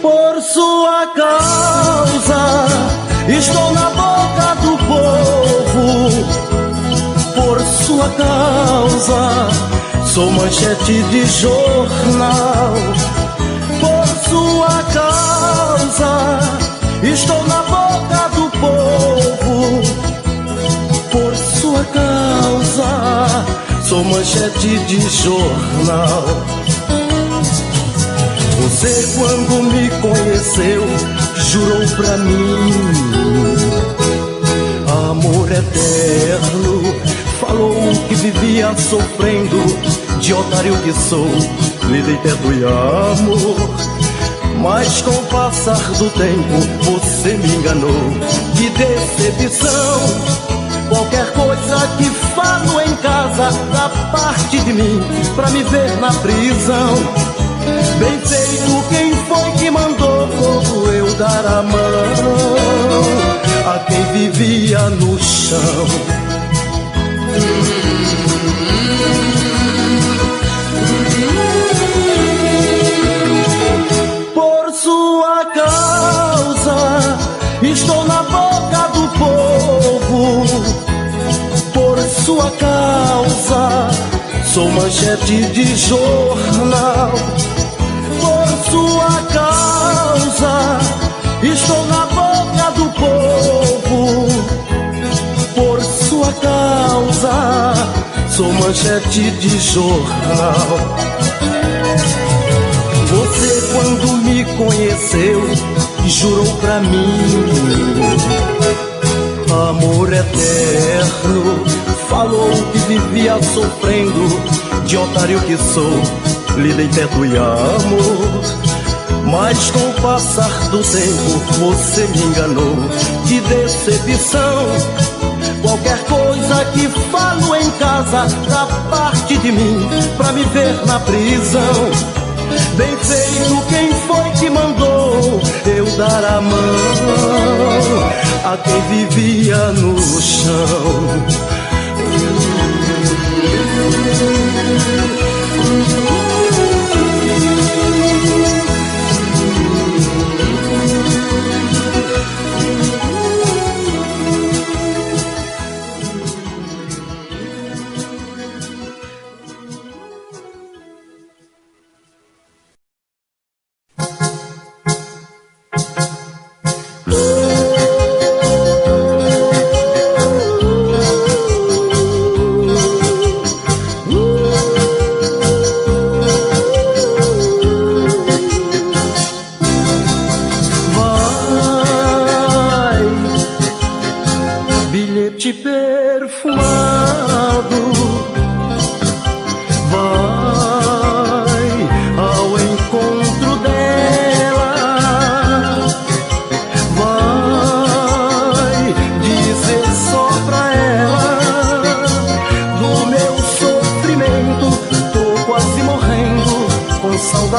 Por sua causa estou na boca do povo. Por sua causa sou manchete de jornal. Por sua causa estou na boca do povo. Por sua causa sou manchete de jornal. Você, quando me conheceu, jurou pra mim amor eterno. Falou que vivia sofrendo, de otário que sou, lhe dei teto e amor. Mas com o passar do tempo, você me enganou. Que decepção! Qualquer coisa que falo em casa, da parte de mim, pra me ver na prisão. Bem feito, quem foi que mandou fogo eu dar a mão a quem vivia no chão? Por sua causa estou na boca do povo. Por sua causa sou manchete de jornal. Por sua causa estou na boca do povo. Por sua causa sou manchete de jornal. Você, quando me conheceu, jurou pra mim amor eterno. Falou que vivia sofrendo, de otário que sou, lhe dei teto e amor. Mas com o passar do tempo, você me enganou. Que decepção! Qualquer coisa que falo em casa, da parte de mim, pra me ver na prisão. Bem feito, quem foi que mandou eu dar a mão a quem vivia no chão?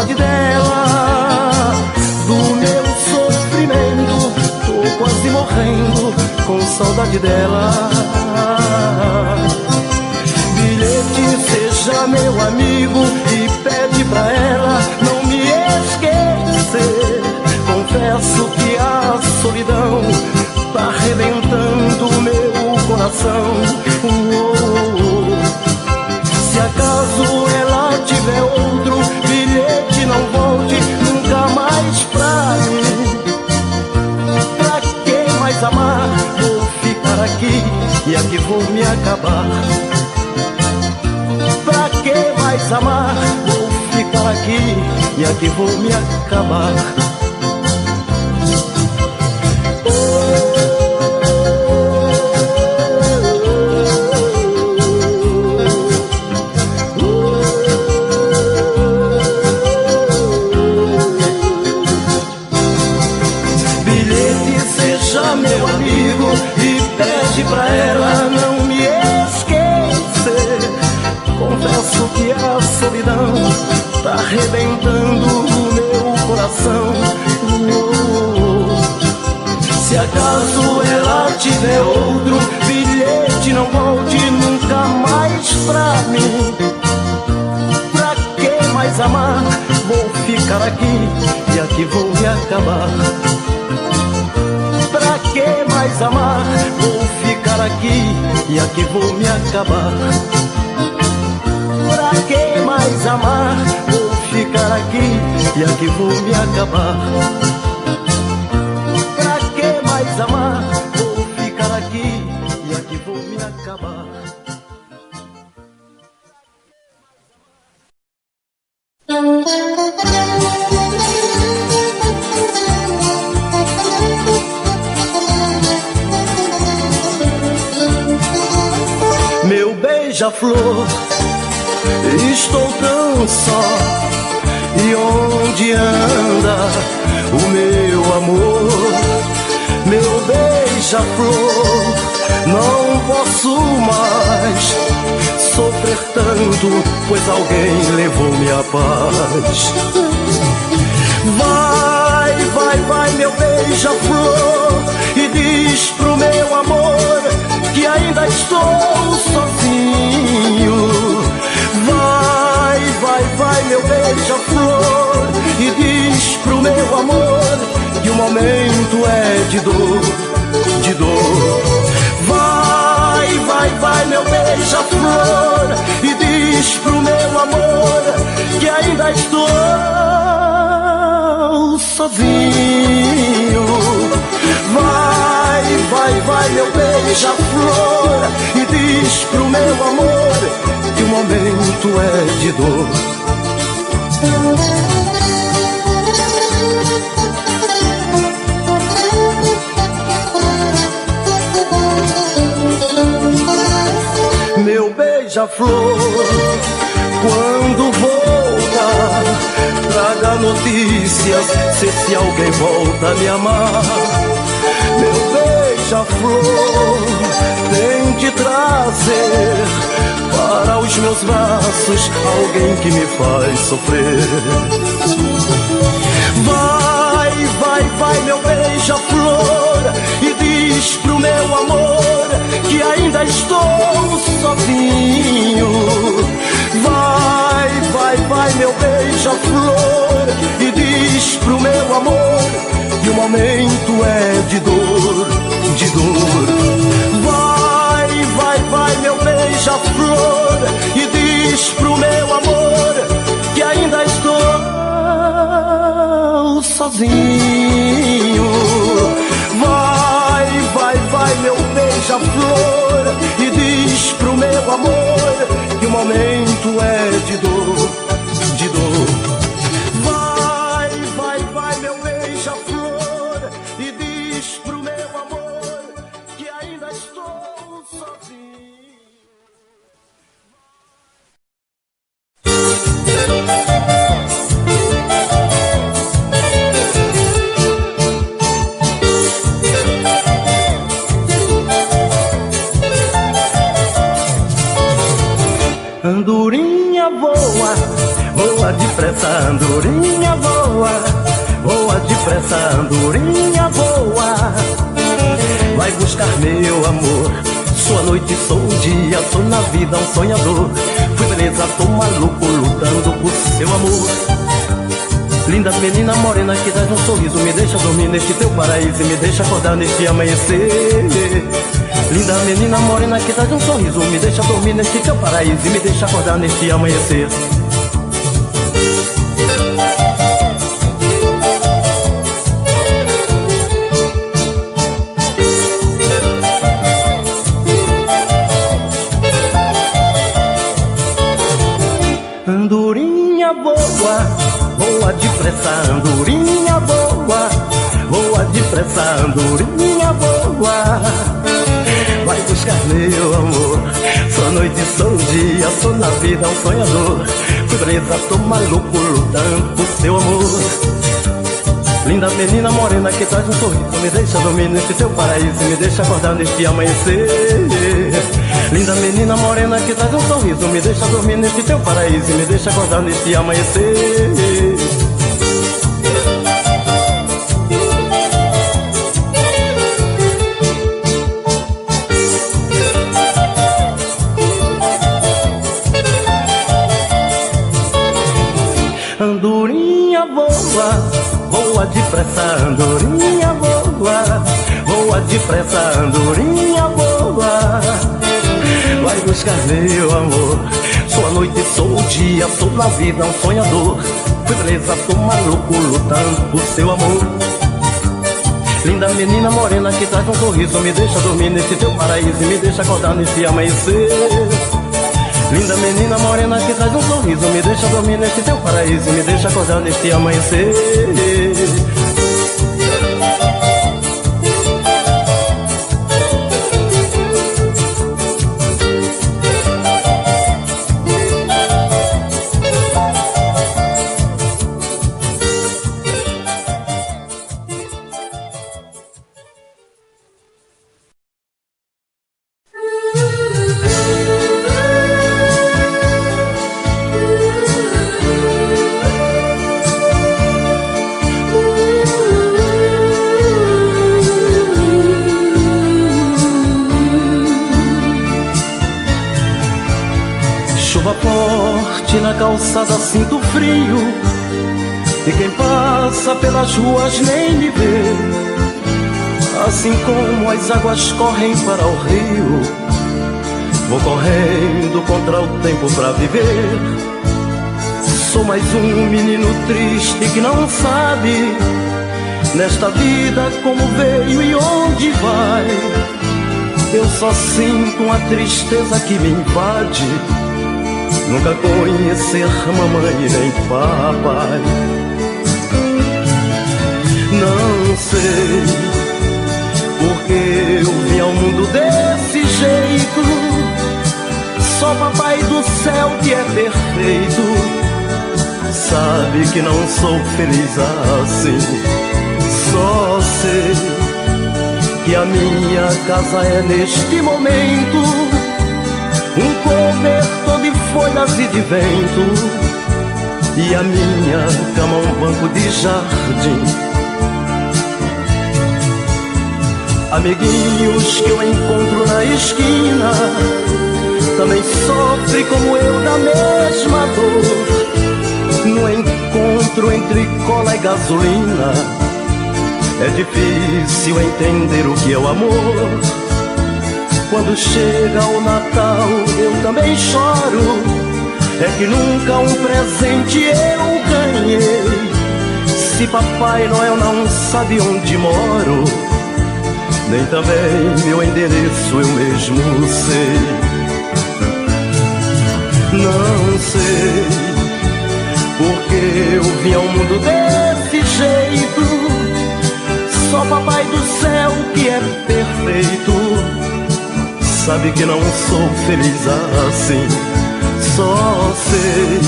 saudade dela, do meu sofrimento. Tô quase morrendo com saudade dela. Bilhete, seja meu amigo e pede pra ela não me esquecer. Confesso que a solidão tá arrebentando o meu coração. Se acaso ela tiver outro bilhete, não volte nunca mais pra mim. Pra que mais amar? Vou ficar aqui e aqui vou me acabar. Pra que mais amar? Vou ficar aqui e aqui vou me acabar. Pra ela não me esquecer. Confesso que a solidão tá arrebentando o meu coração. Se acaso ela tiver outro bilhete, não volte nunca mais pra ficar aqui e aqui vou me acabar. Pra que mais amar? Vou ficar aqui e aqui vou me acabar. Pra que mais amar? Vou ficar aqui e aqui vou me acabar. Pra que mais amar? Vou ficar aqui e aqui vou me acabar. Meu beija-flor, estou tão só. E onde anda o meu amor? Meu beija-flor, não posso mais sofrer tanto, pois alguém levou minha paz. Vai, vai, vai, meu beija-flor, e diz pro meu amor que ainda estou sozinho. Vai, vai, vai, meu beija-flor, e diz pro meu amor que o momento é de dor, de dor. Vai, vai, vai, meu beija-flor, e diz pro meu amor que ainda estou sozinho. Vai, vai, vai, meu beija-flor, e diz pro meu amor que o momento é de dor. Meu beija-flor, quando voltar, traga notícias se alguém volta a me amar. Meu beija-flor, tem que trazer para os meus braços alguém que me faz sofrer. Vai, vai, vai, meu beija-flor, e diz pro meu amor que ainda estou sozinho. Vai, vai, vai, meu beija-flor, e diz pro meu amor que o momento é de dor, de dor. Vai, vai, vai, meu beija-flor, e diz pro meu amor que ainda estou sozinho. Vai, vai, vai, meu beija-flor, e diz pro meu amor que o momento é de dor, de dor. Vai, vai, vai, meu beija-flor, e diz pro meu amor que ainda estou sozinho. Andorinha voa, voa depressa, andorinha voa, voa depressa, andorinha voa. Vai buscar meu amor, sou a noite, sou o dia, sou na vida um sonhador. Fui beleza, tô maluco, lutando por seu amor. Linda menina morena que dá um sorriso, me deixa dormir neste teu paraíso e me deixa acordar neste amanhecer. Linda menina morena que dá um sorriso, me deixa dormir neste teu paraíso e me deixa acordar neste amanhecer. Andorinha voa, voa depressa, andorinha voa, voa depressa, andorinha voa. Vai buscar meu amor, sou noite, sou dia, sou na vida um sonhador. Fui presa, tô maluco, lutando por seu amor. Linda menina morena que traz um sorriso, me deixa dormir neste teu paraíso e me deixa acordar neste amanhecer. Linda menina morena que traz um sorriso, me deixa dormir neste teu paraíso e me deixa acordar neste amanhecer. Andorinha voa, depressa, andorinha boa. Vai buscar meu amor. Sou a noite, sou o dia, sou na vida um sonhador. Fui presa, sou maluco, lutando por seu amor. Linda menina morena que traz um sorriso, me deixa dormir nesse teu paraíso e me deixa acordar nesse amanhecer. Linda menina morena que traz um sorriso, me deixa dormir nesse teu paraíso e me deixa acordar nesse amanhecer. Chuva forte na calçada, sinto frio, e quem passa pelas ruas nem me vê. Assim como as águas correm para o rio, vou correndo contra o tempo pra viver. Sou mais um menino triste que não sabe nesta vida como veio e onde vai. Eu só sinto uma tristeza que me invade, nunca conhecer mamãe nem papai. Não sei porque eu vim ao mundo desse jeito. Só papai do céu que é perfeito sabe que não sou feliz assim. Só sei que a minha casa é neste momento um cobertor de folhas e de vento, e a minha cama um banco de jardim. Amiguinhos que eu encontro na esquina também sofrem como eu da mesma dor. No encontro entre cola e gasolina é difícil entender o que é o amor. Quando chega o Natal eu também choro, é que nunca um presente eu ganhei. Se Papai Noel não sabe onde moro, nem também meu endereço eu mesmo sei. Não sei porque eu vim ao mundo desse jeito. Só Papai do céu que é perfeito sabe que não sou feliz assim. Só sei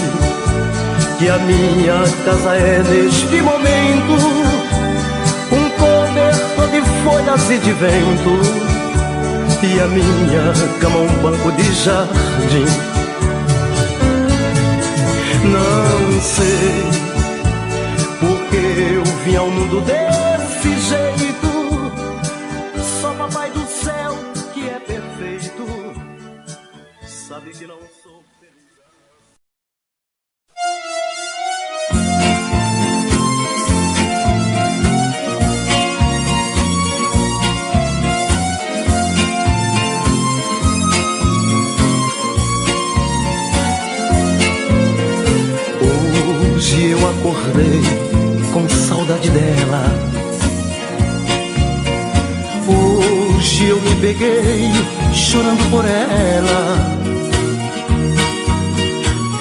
que a minha casa é neste momento um cobertor de folhas e de vento, e a minha cama um banco de jardim. Não sei porque eu vim ao mundo desse jeito. Só Papai do céu que é perfeito sabe que não sou feliz. Hoje eu acordei com saudade dela. Hoje eu me peguei chorando por ela.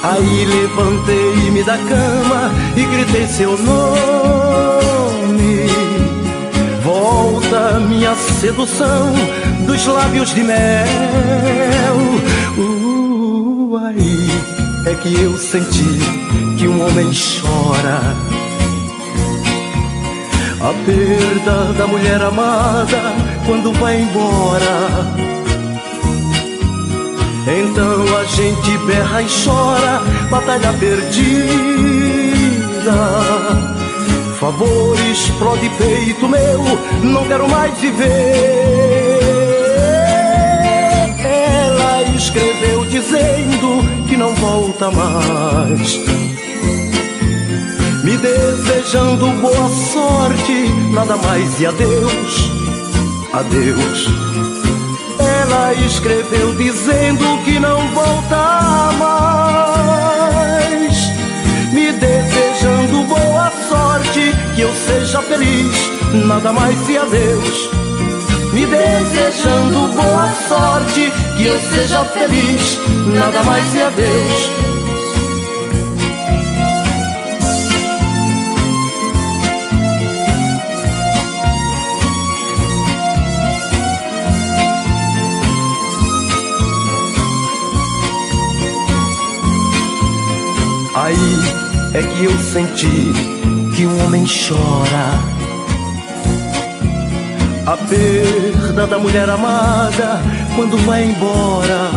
Aí levantei-me da cama e gritei seu nome. Volta minha sedução dos lábios de mel. Aí é que eu senti que um homem chora a perda da mulher amada quando vai embora. Então a gente berra e chora, batalha perdida. Favor, explode peito meu, não quero mais viver. Ela escreveu dizendo que não volta mais, me desejando boa sorte, nada mais e adeus. adeus. Ela escreveu dizendo que não volta mais, me desejando boa sorte, que eu seja feliz, nada mais e adeus. Me desejando boa sorte, que eu seja feliz, nada mais e adeus. Aí é que eu senti que um homem chora a perda da mulher amada quando vai embora.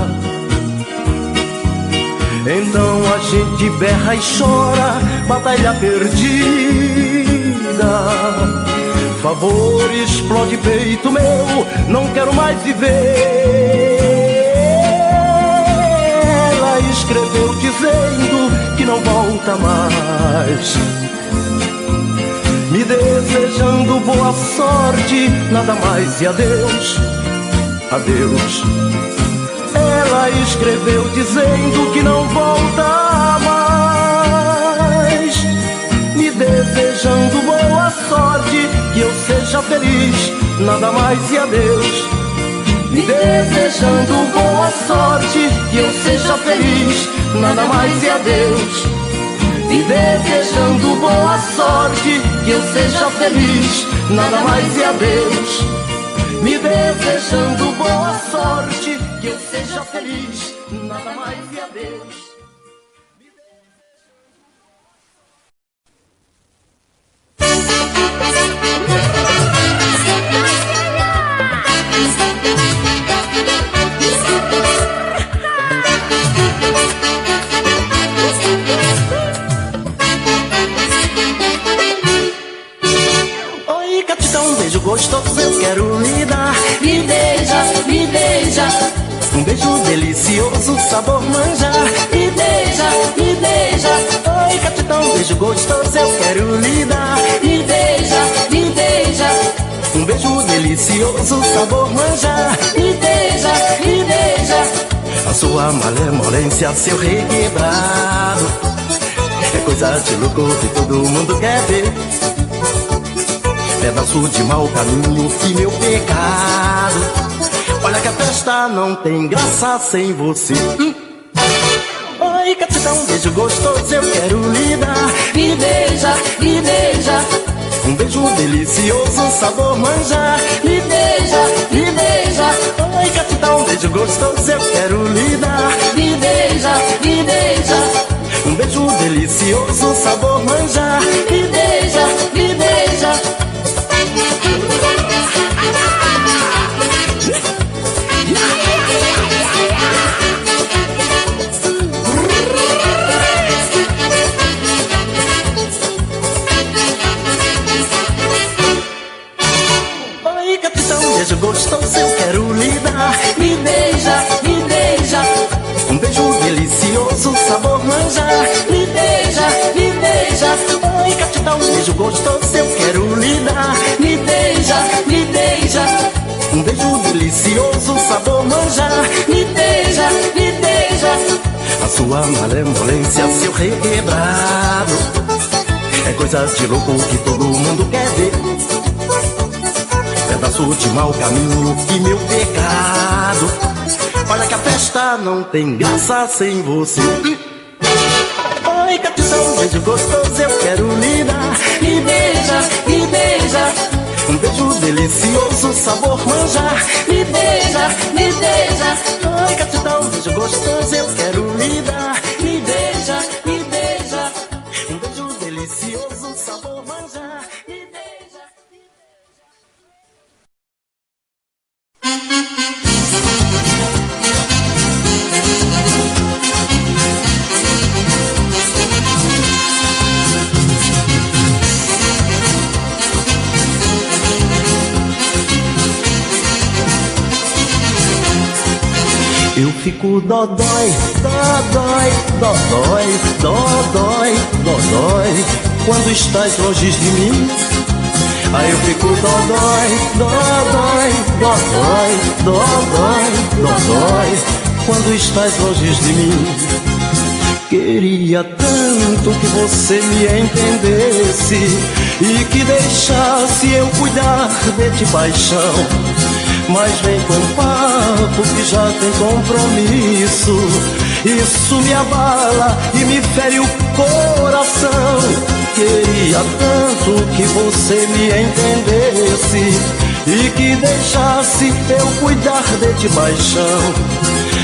Então a gente berra e chora, batalha perdida. Favor, explode peito meu, não quero mais viver. Ela escreveu dizendo que não volta mais, me desejando boa sorte, nada mais e adeus, adeus. Ela escreveu dizendo que não volta mais, me desejando boa sorte, que eu seja feliz, nada mais e adeus. Me desejando boa sorte, que eu seja feliz, nada mais e adeus. Me desejando boa sorte, que eu seja feliz, nada mais e adeus. Me desejando boa sorte, que eu seja feliz, nada mais e adeus. Gostoso eu quero lhe dar, me beija, me beija. Um beijo delicioso, sabor manjar, me beija, me beija. Oi, capitão, um beijo gostoso eu quero lhe dar, me beija, me beija. Um beijo delicioso, sabor manjar, me beija, me beija. A sua malemolência, seu requebrado, é coisa de louco que todo mundo quer ver. Pedaço de mau caminho e meu pecado. Olha que a festa não tem graça sem você. Oi, capitão, um beijo gostoso eu quero lhe dar, me beija, me beija. Um beijo delicioso, sabor manjar, me beija, me beija. Oi, capitão, um beijo gostoso eu quero lhe dar, me beija, me beija. Um beijo delicioso, sabor manjar, me beija, me beija. Oi, capitão, um beijo gostoso eu quero lhe dar, me beija, me beija. Um beijo delicioso, sabor manjar, me beija, me beija. Oi, capitão, um beijo gostoso eu quero lhe dar, me beija, me beija. Um beijo delicioso, sabor manjar, me beija, me beija. A sua malemolência, seu requebrado, é coisa de louco que todo mundo quer ver. Pedaço de mau caminho e meu pecado. Olha que a festa não tem graça sem você. Oi, capitão, um beijo gostoso eu quero lhe dar, me beija, me beija. Um beijo delicioso, sabor manjar, me beija, me beija. Oi, capitão, um beijo gostoso eu quero lhe dar, me beija, me beija. Um beijo delicioso, sabor manjar, me beija, me Eu fico dodói, dodói, dodói, dodói, dodói, quando estás longe de mim. Aí eu fico dodói, dodói, dodói, dodói, dodói, quando estás longe de mim. Queria tanto que você me entendesse e que deixasse eu cuidar de ti, paixão. Mas vem com papo que já tem compromisso. Isso me abala e me fere o coração. Queria tanto que você me entendesse e que deixasse eu cuidar de ti, paixão.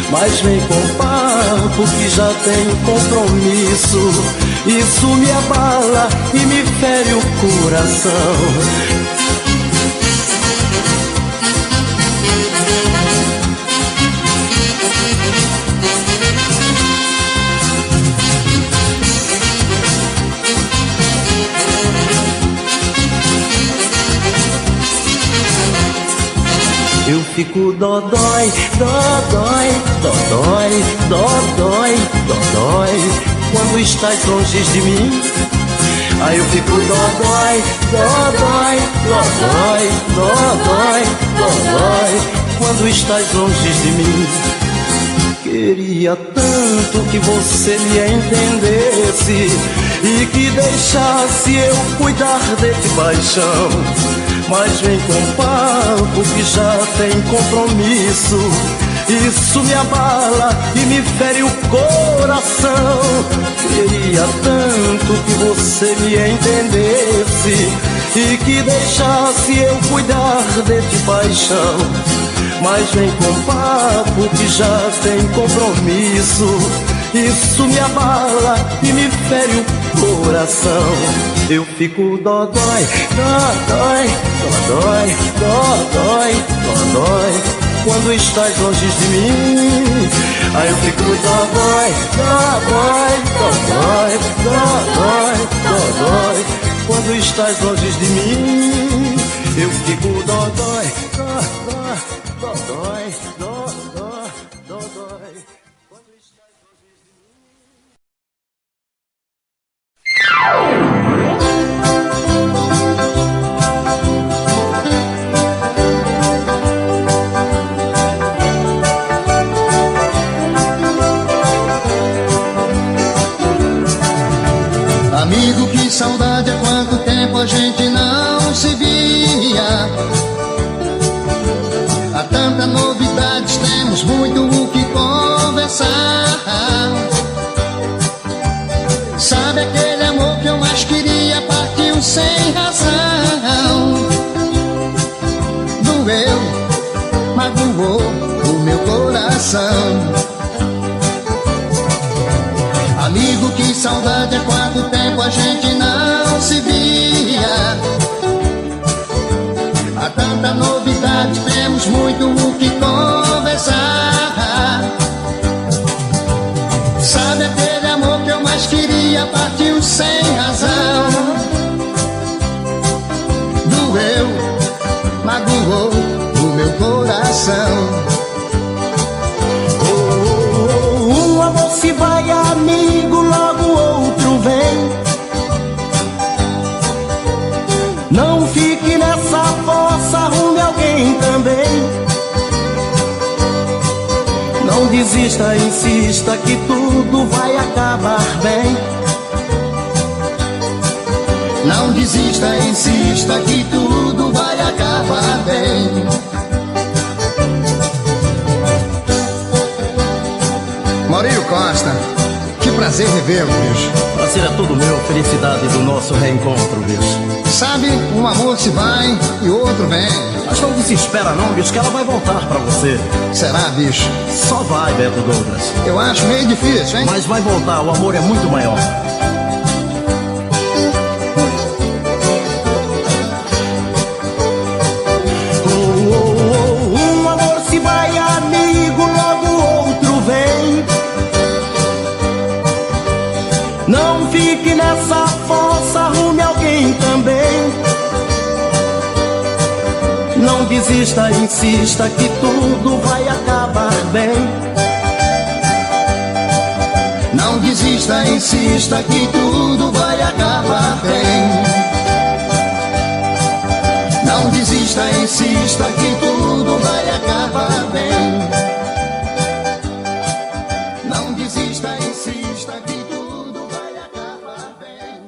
Mas vem com papo que já tem compromisso. Isso me abala e me fere o coração. Eu fico dodói, dodói, dodói, dodói, dodói, quando estás longe de mim. Aí eu fico dodói, dodói, dodói, dodói, dodói, quando estás longe de mim. Queria tanto que você me entendesse e que deixasse eu cuidar de ti, paixão. Mas vem com papo que já tem compromisso. Isso me abala e me fere o coração. Queria tanto que você me entendesse e que deixasse eu cuidar de ti, paixão. Mas vem com papo que já tem compromisso. Isso me abala e me fere o coração. Eu fico dodói, dodói, dodói, dodói, dodói, quando estás longe de mim. Aí eu fico dodói, dodói, dodói, dodói, dodói, quando estás longe de mim. Eu fico dodói, dodói, dodói, dodói, dodói, quando estás longe de mim. Amigo, que saudade, há quanto tempo a gente não se via. Há tantas novidades, temos muito o que conversar. Sabe aquele amor que eu mais queria, partiu sem razão. Doeu, magoou o meu coração. Amigo, que saudade, há quanto tempo a gente não se via. Há tanta novidade, temos muito o que conversar. Sabe aquele amor que eu mais queria, partiu sem razão. Doeu, magoou o meu coração. Um amor se vai, amigo, logo outro vem. Não fique nessa fossa, arrume alguém também. Não desista, insista que tudo vai acabar bem. Não desista, insista que tudo vai acabar bem. Maurílio Costa, que prazer revê-lo, bicho. Prazer é todo meu, felicidade do nosso reencontro, bicho. Sabe, um amor se vai e outro vem. Mas não desespera não, bicho, que ela vai voltar pra você. Será, bicho? Só vai, Beto Douglas. Eu acho meio difícil, hein? Mas vai voltar, o amor é muito maior. Um amor se vai, amigo, logo outro vem. Não fique nessa fossa, arrume alguém também. Não desista, insista que tudo vai acabar bem. Não desista, insista que tudo vai acabar bem. insista que tudo vai acabar bem. Não desista, insista que tudo vai acabar bem.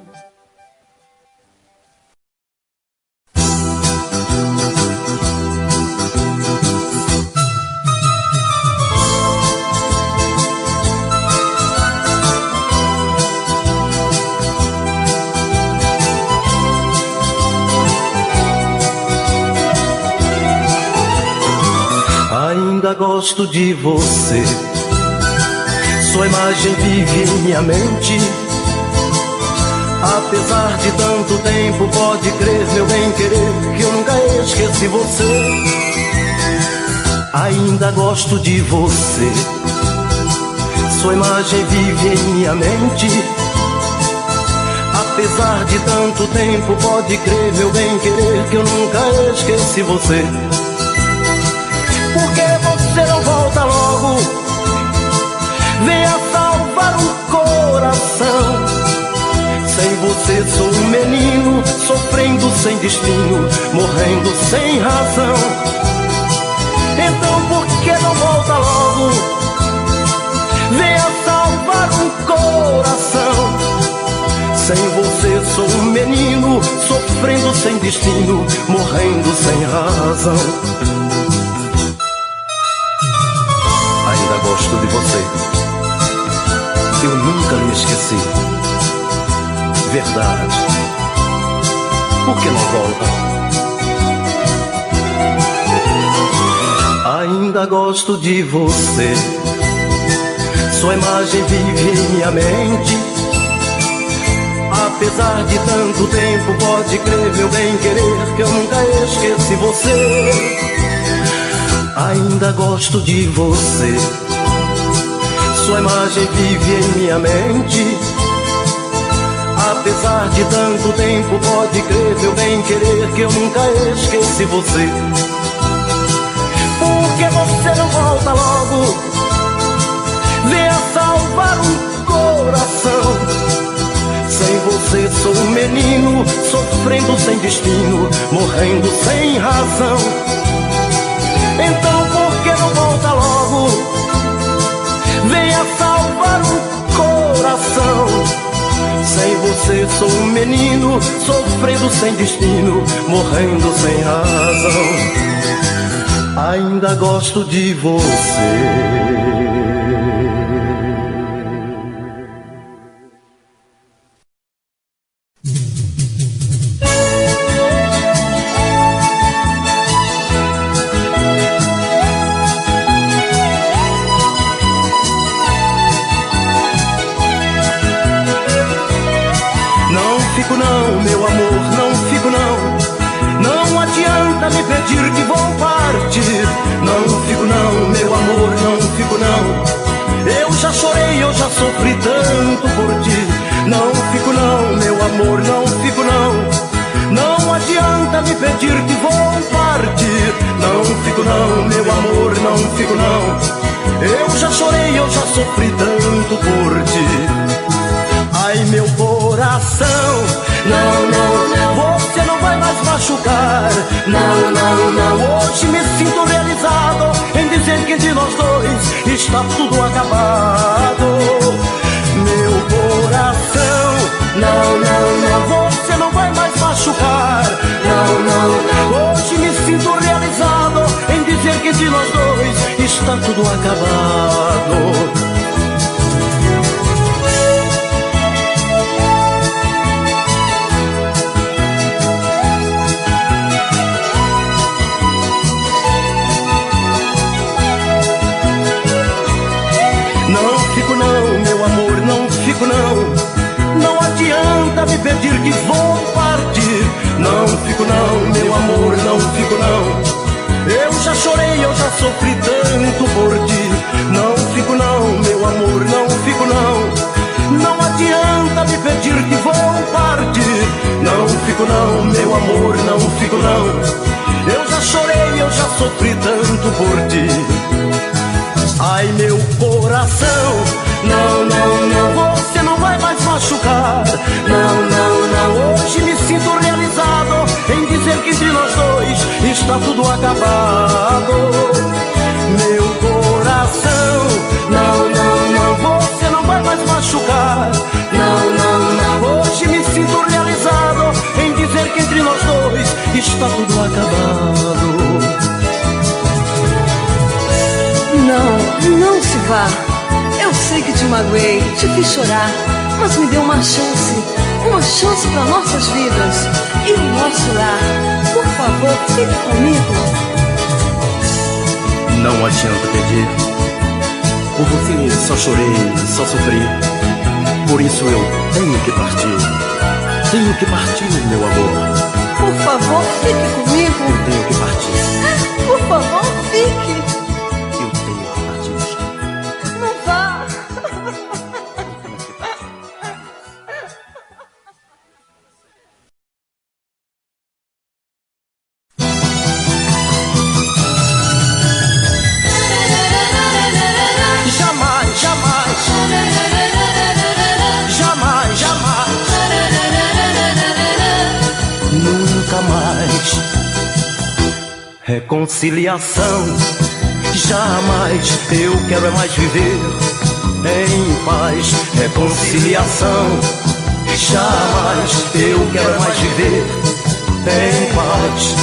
Ainda gosto de você, sua imagem vive em minha mente. Apesar de tanto tempo, pode crer, meu bem querer, que eu nunca esqueci você. Ainda gosto de você, sua imagem vive em minha mente. Apesar de tanto tempo, pode crer, meu bem querer, que eu nunca esqueci você. Por que você não volta logo? Venha salvar um coração. Sem você sou um menino, sofrendo sem destino, morrendo sem razão. Então por que não volta logo? Venha salvar um coração. Sem você sou um menino, sofrendo sem destino, morrendo sem razão. Ainda gosto de você, eu nunca lhe esqueci. Verdade, por que não volta? Ainda gosto de você, sua imagem vive em minha mente. Apesar de tanto tempo, pode crer, meu bem querer, que eu nunca esqueci você. Ainda gosto de você, sua imagem vive em minha mente. Apesar de tanto tempo, pode crer, meu bem querer, que eu nunca esqueci você. Por que você não volta logo? Venha salvar um coração. Sem você sou um menino, sofrendo sem destino, morrendo sem razão. Então por que não volta logo? Venha salvar um coração. Sem você sou um menino, sofrendo sem destino, morrendo sem razão. Ainda gosto de você. Não, meu amor, não fico não. Não adianta me pedir que vou partir. Não fico não, meu amor, não fico não. Eu já chorei, eu já sofri tanto por ti. Não fico não, meu amor, não fico não. Não adianta me pedir que vou partir. Não fico não, meu amor, não fico não. Eu já chorei, eu já sofri tanto por ti. Ai, meu coração, não, não, você não vai mais machucar. Não, não, não, hoje me sinto realizado em dizer que de nós dois está tudo acabado. Meu coração, não, não, não, você não vai mais machucar. Não, não, hoje me sinto realizado em dizer que de nós dois está tudo acabado. Não fico não, meu amor, não fico não. Não adianta me pedir que vou partir. Não fico não, meu amor, não fico não. Eu já chorei, eu já sofri tanto por ti. Não fico não, meu amor, não fico não. Não adianta me pedir que vou partir. Não fico não, meu amor, não fico não. Eu já chorei, eu já sofri tanto por ti. Ai, meu coração, não, não, não, você não vai mais machucar. Não, não, não, hoje me sinto realizado em dizer que de nós dois está tudo acabado. Meu coração, não, não, não, você não vai mais machucar. Não, não, não, hoje me sinto realizado em dizer que entre nós dois está tudo acabado. Não, não se vá. Eu sei que te magoei, te fiz chorar, mas me dê uma chance para nossas vidas e o nosso lar. Por favor, fique comigo. Não adianta pedir. Por você só chorei, só sofri. Por isso eu tenho que partir. Tenho que partir, meu amor. Por favor, fique comigo. Eu tenho que partir. Por favor, fique. Eu tenho que partir. Não vá. Jamais, jamais. Jamais, jamais. Nunca mais. Reconciliação. Jamais. Eu quero é mais viver em paz. Reconciliação. Jamais. Eu quero é mais viver em paz.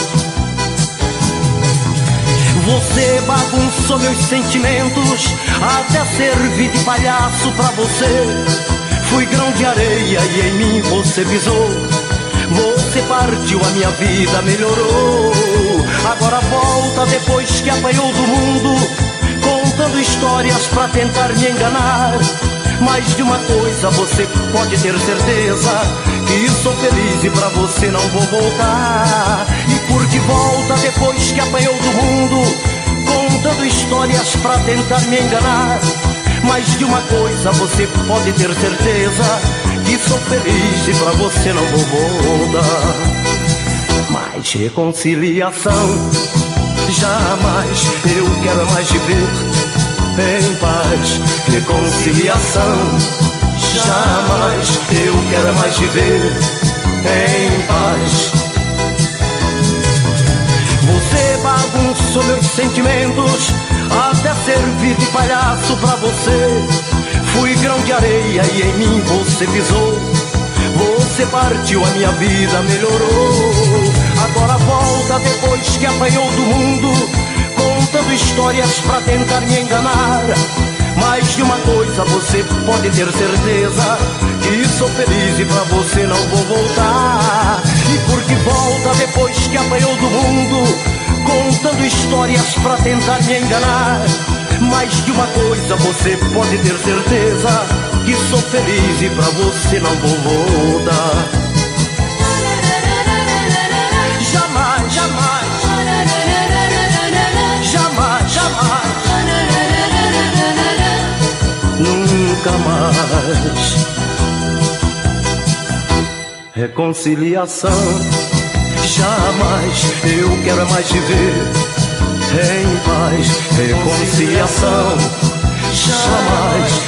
Você bagunçou meus sentimentos, até servi de palhaço pra você. Fui grão de areia e em mim você pisou. Você partiu, a minha vida melhorou. Agora volta depois que apanhou do mundo, contando histórias pra tentar me enganar. Mas de uma coisa você pode ter certeza, que sou feliz e pra você não vou voltar. E por que volta depois que apanhou do mundo, contando histórias pra tentar me enganar. Mas de uma coisa você pode ter certeza, que sou feliz e pra você não vou voltar. Mas reconciliação, jamais. Eu quero mais viver em paz. Reconciliação, jamais. Eu quero mais viver em paz. Você bagunçou meus sentimentos, até servir de palhaço pra você. Fui grão de areia e em mim você pisou. Você partiu, a minha vida melhorou. Agora volta depois que apanhou do mundo, contando histórias pra tentar me enganar. Mas de uma coisa você pode ter certeza, que sou feliz e pra você não vou voltar. E porque volta depois que apanhou do mundo, contando histórias pra tentar me enganar. Mas de uma coisa você pode ter certeza, que sou feliz e pra você não vou voltar. Jamais, jamais. Jamais, jamais. Nunca mais. Reconciliação, jamais. Eu quero é mais viver em paz. Reconciliação, jamais.